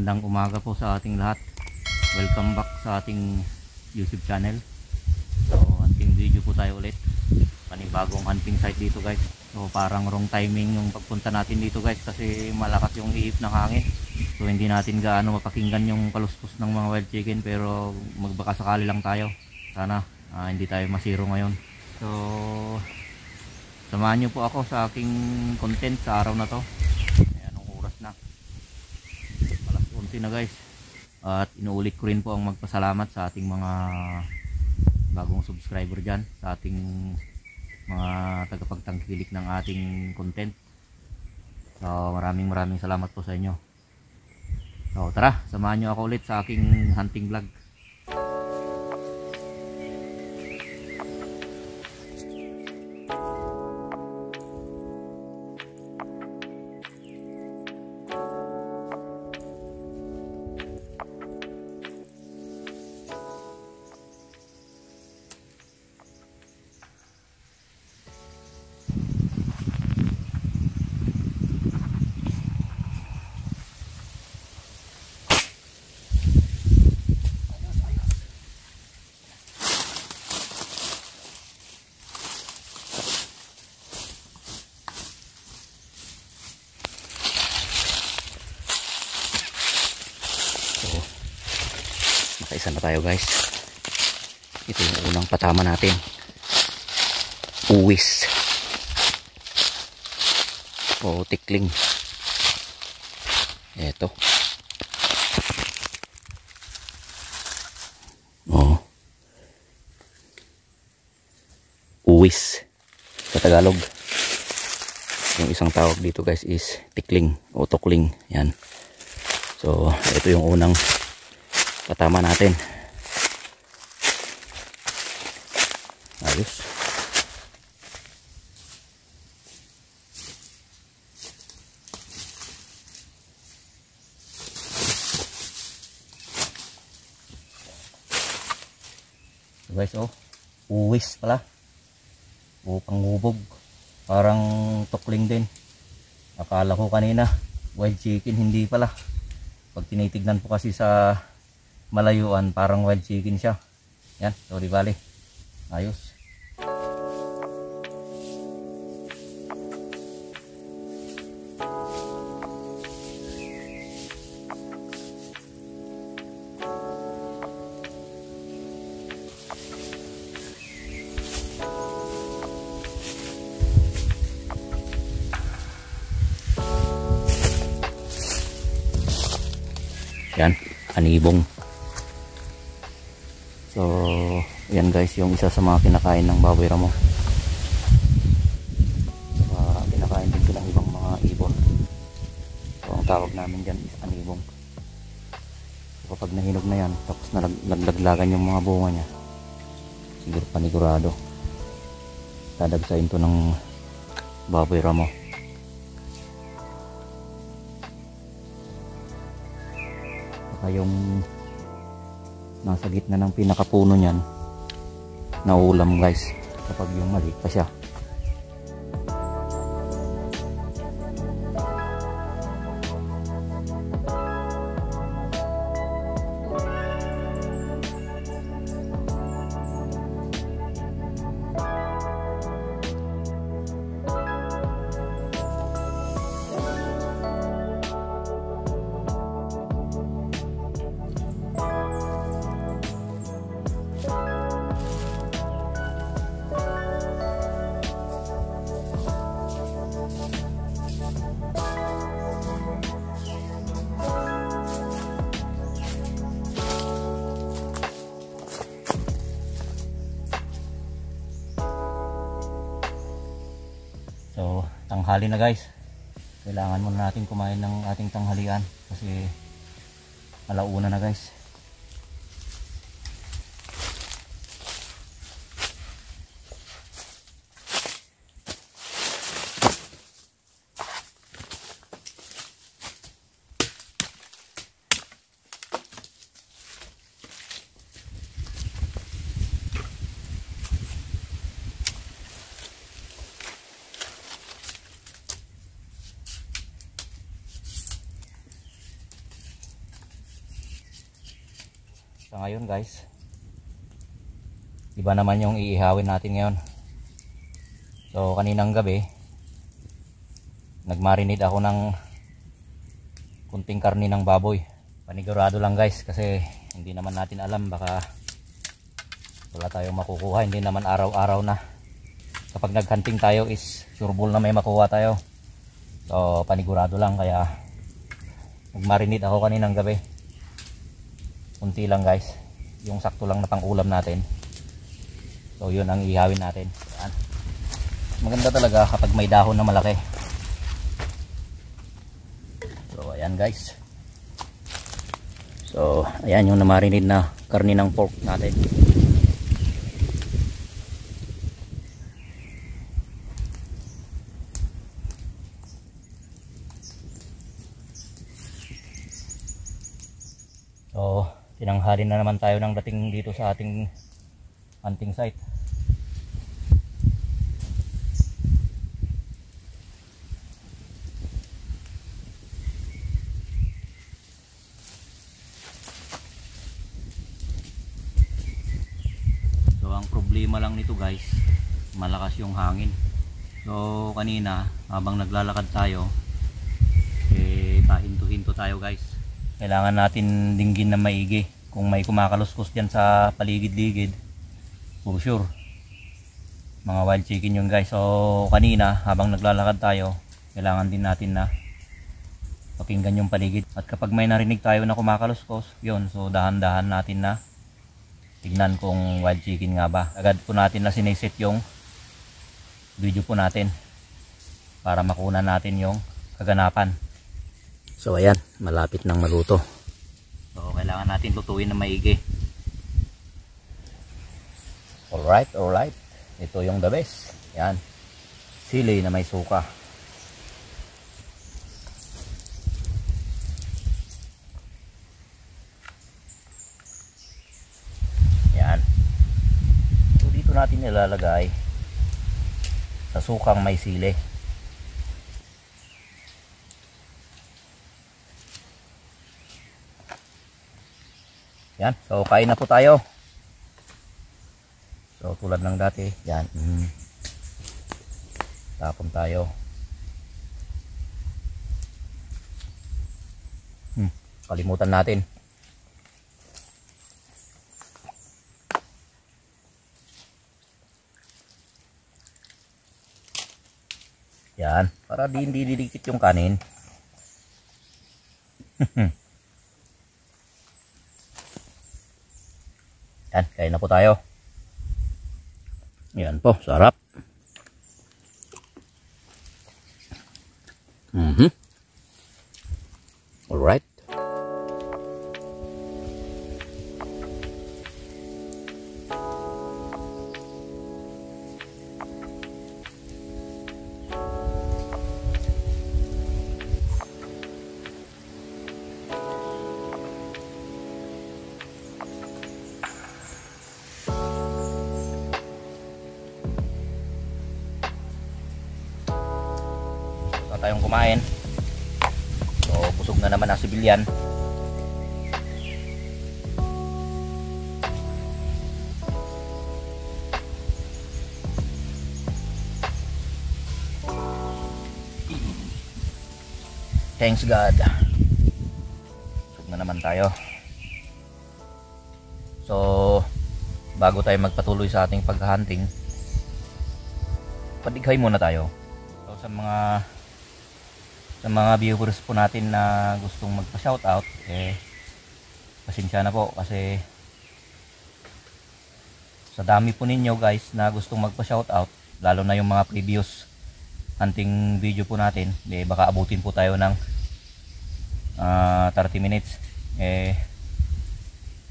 Magandang umaga po sa ating lahat. Welcome back sa ating YouTube channel. So, hunting video po tayo ulit. Panibagong hunting site dito guys. So, parang wrong timing yung pagpunta natin dito guys kasi malakas yung ihip ng hangin. So, hindi natin gaano mapakinggan yung kaluskos ng mga wild chicken, pero magbaka sakali lang tayo. Sana hindi tayo masiro ngayon. So, samahan nyo po ako sa aking content sa araw na to. Anong oras na? Alas 11 na guys. At inuulit ko rin po ang magpasalamat sa ating mga bagong subscriber dyan, sa ating mga tagapagtangkilik ng ating content. So maraming salamat po sa inyo. So tara, samahan nyo ako ulit sa aking hunting vlog. Isa na tayo guys. Ito yung unang patama natin. Uwis o tikling. Eto. Oh. Uwis sa Tagalog. Yung isang tawag dito guys is tikling o tukling. Yan. So ito yung unang patama natin. Ayos. So guys, oh, uwis pala o pangubog, parang tukling din. Akala ko kanina wild chicken, hindi pala. Pag tinitignan po kasi sa malayuan, parang wild chicken siya. Yan, so di bali. Ayos. Yan, anibong. So, yan guys, yung isa sa mga kinakain ng baboy ramo. Kinakain din silang ibang mga ibon. So, ang tawag namin dyan is anibong. So, kapag nahinog na yan, tapos naglaglagan yung mga bunga niya, siguro panigurado dadagsain to ng baboy ramo. Saka yung nasa gitna ng pinakapuno niyan na ulam guys, kapag yung maliit pa siya. So, tanghali na guys. Kailangan muna natin kumain ng ating tanghalian kasi alauna na guys. sa ngayon guys. Iba naman yung iihawin natin ngayon. So kaninang gabi nagmarinate ako ng kunting karni ng baboy. Panigurado lang guys kasi hindi naman natin alam, baka wala tayong makukuha. Hindi naman araw-araw na kapag naghunting tayo is sureball na may makuha tayo. So panigurado lang, kaya nagmarinate ako kaninang gabi. Kunti lang guys, yung sakto lang na pang ulam natin. So yun ang ihawin natin. Ayan. Maganda talaga kapag may dahon na malaki. So ayan guys. So ayan yung namarinate na karni ng pork natin. So tinanghali na naman tayo ng dating dito sa ating hunting site. So ang problema lang nito guys, malakas yung hangin. So kanina habang naglalakad tayo, pahinto-hinto tayo guys. Kailangan natin dinggin na maigi kung may kumakaluskos dyan sa paligid-ligid. For sure mga wild chicken yun guys. So kanina habang naglalakad tayo, kailangan din natin na pakinggan yung paligid. At kapag may narinig tayo na kumakaluskos, yun, so dahan-dahan natin na tignan kung wild chicken nga ba. Agad po natin na sineset yung video po natin para makunan natin yung kaganapan. So ayan, malapit nang maluto. So kailangan natin lutuin na maigi. Alright, alright. Ito yung the best. Yan. Sili na may suka. Yan. So dito natin ilalagay sa sukang may sili. Yan. So kain na po tayo. So tulad ng dati, yan. Tapon tayo. Kalimutan natin. Yan, para hindi didikit yung kanin. Yan, kain na po tayo. Yan po, sarap. Alright. Tayong kumain. So busog na naman ang sibilyan. Thanks God. Busog na naman tayo. So bago tayo magpatuloy sa ating paghahunting, padighay muna tayo. So sa mga viewers po natin na gustong magpa-shoutout, pasensya na po kasi sa dami po ninyo guys na gustong magpa-shoutout, lalo na yung mga previous hunting video po natin, baka abutin po tayo ng 30 minutes.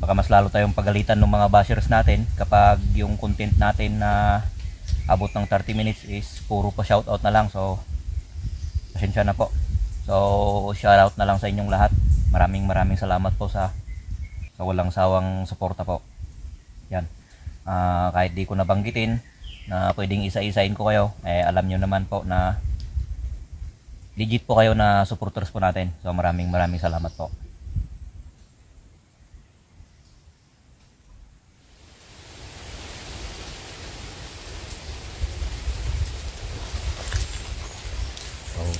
Baka mas lalo tayong pagalitan ng mga bashers natin kapag yung content natin na abot ng 30 minutes is puro pa shoutout na lang. So pasensya na po. So shoutout na lang sa inyong lahat. Maraming salamat po sa walang sawang suporta po. Yan. Kahit di ko nabanggitin na pwedeng isa-isain ko kayo, alam nyo naman po na legit po kayo na supporters po natin. So maraming salamat po.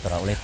tara ulit.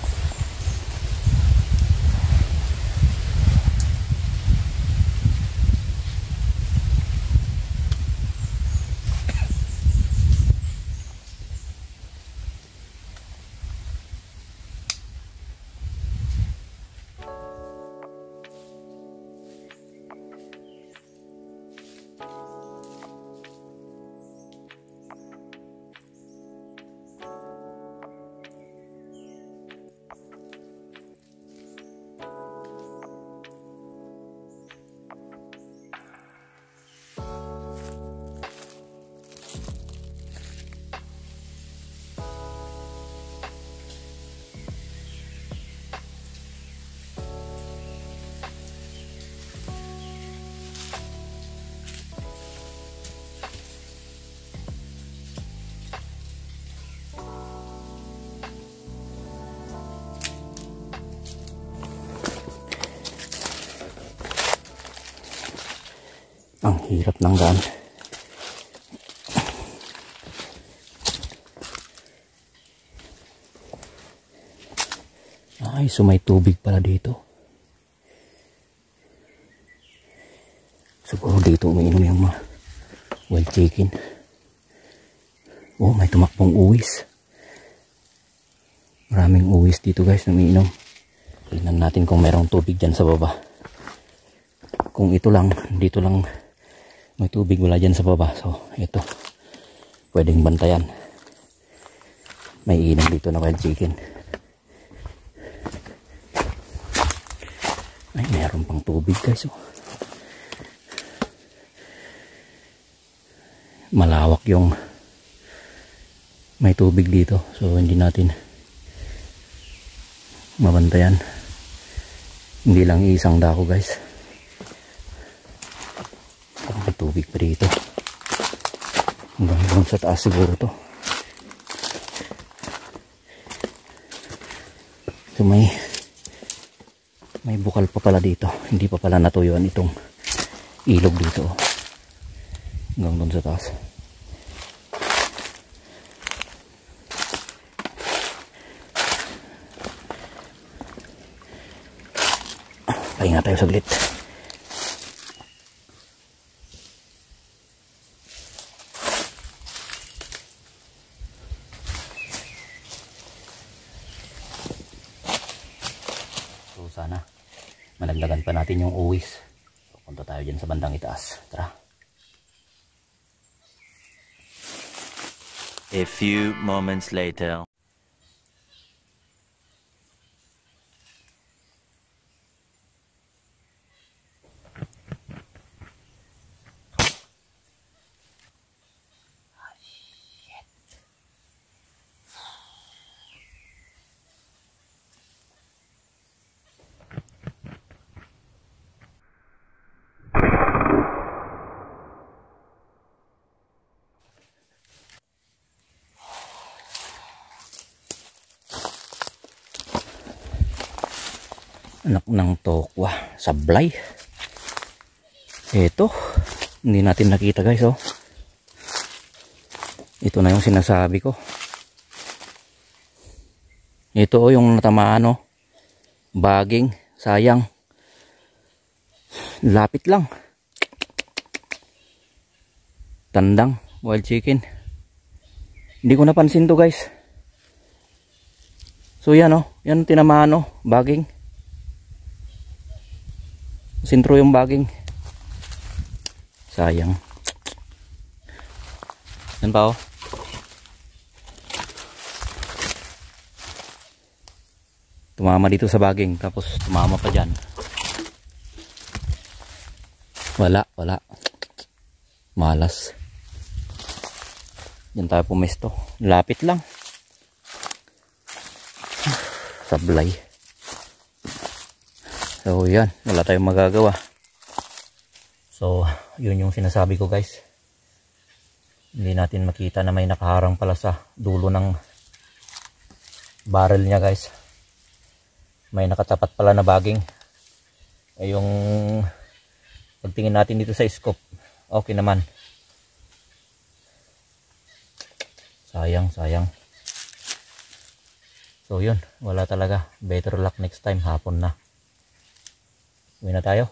Ang hirap ng daan. Ay, so may tubig pala dito. Siguro dito umiinom yung mga wild chicken. Oh, may tumakbong uwis. Maraming uwis dito guys na umiinom. Tingnan natin kung mayroong tubig dyan sa baba. Kung ito lang, dito lang may tubig, wala dyan sa baba. So, ito. Pwedeng bantayan. May inom dito na wild chicken. Ay, meron pang tubig guys. Oh. Malawak yung may tubig dito. So, hindi natin mabantayan. Hindi lang isang dako guys. May tubig pa dito. Hanggang sa taas siguro to. So may bukal pa pala dito. Hindi pa pala natuyuan itong ilog dito. Hanggang doon sa taas. Pahinga tayo saglit. Sana malagdagan pa natin yung uwis. Punta tayo dyan sa bandang itaas. Tara. A few moments later. Anak ng tokwa, sablay. Ito, hindi natin nakita guys, oh. Ito na yung sinasabi ko. Ito oh, yung natamaan, oh. Baging, sayang. Lapit lang. Tandang, wild chicken. Hindi ko napansin to guys. So yan oh, yan tinamaan oh, baging. Sintro yung baging. Sayang. Yan pa oh. Tumama dito sa baging. Tapos tumama pa dyan. Wala. Malas. Yan tayo pumesto. Lapit lang. Sablay. So yan, wala tayong magagawa. So yun yung sinasabi ko guys. Hindi natin makita na may nakaharang pala sa dulo ng barrel niya guys. May nakatapat pala na baging. Eh yung pagtingin natin dito sa scope, okay naman. Sayang. So So yun, wala talaga. Better luck next time, hapon na. Uwi na tayo.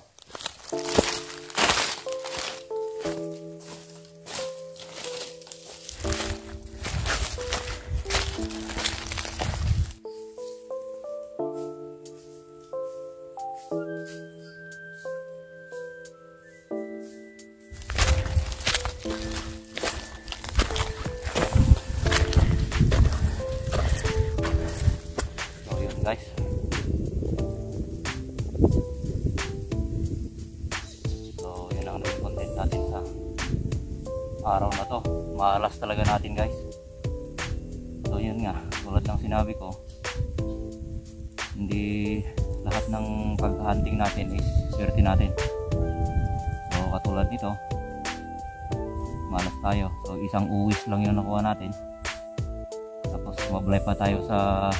Guys, so yun ang naging content natin sa araw na to. Maalas talaga natin guys. So yun nga, tulad ng sinabi ko, hindi lahat ng pag-hunting natin is swerte natin. So katulad nito, malas tayo. So isang uwis lang yung nakuha natin, tapos mablay pa tayo sa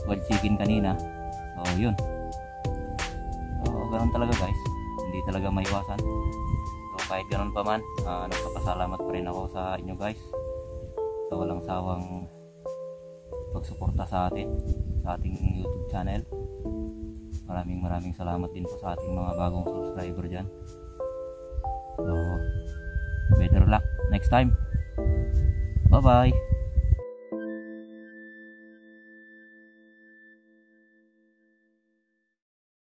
wild chicken kanina. So yun, so ganun talaga guys, hindi talaga maiwasan. So kahit ganun pa man, nagpapasalamat pa rin ako sa inyo guys sa walang sawang pagsuporta sa atin, sa ating YouTube channel. Maraming salamat din po sa ating mga bagong subscriber dyan. So better luck next time. Bye bye.